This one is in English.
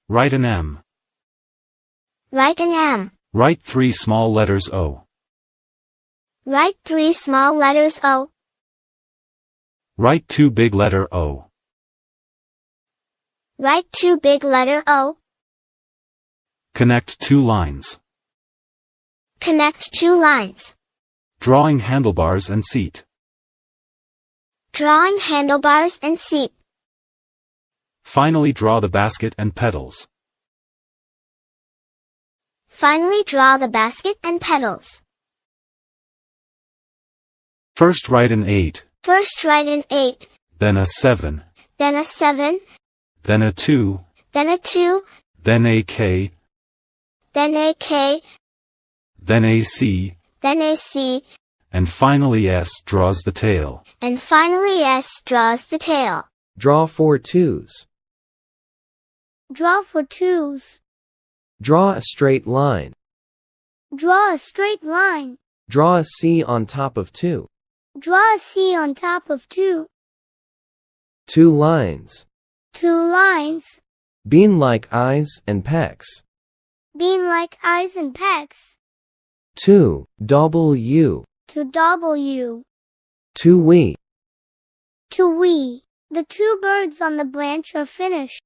Write an M. Write an M. Write 3 small letters O. Write 3 small letters O. Write 2 big letter O. Write 2 big letter O. Connect 2 lines. Connect 2 lines. Drawing handlebars and seat. Drawing handlebars and seat. Finally draw the basket and pedals. Finally draw the basket and pedals. First write an 8. First write an 8. Then a 7. Then a 7. Then a 2. Then a 2. Then a K. Then a K. Then a C. Then a C. And finally S draws the tail. And finally S draws the tail. Draw 4 twos. Draw for 2s. Draw a straight line. Draw a straight line. Draw a C on top of 2. Draw a C on top of 2. 2 lines. 2 lines. Bean like eyes and pecs. Bean like eyes and pecs. 2 W. To W. 2 we. To we. The 2 birds on the branch are finished.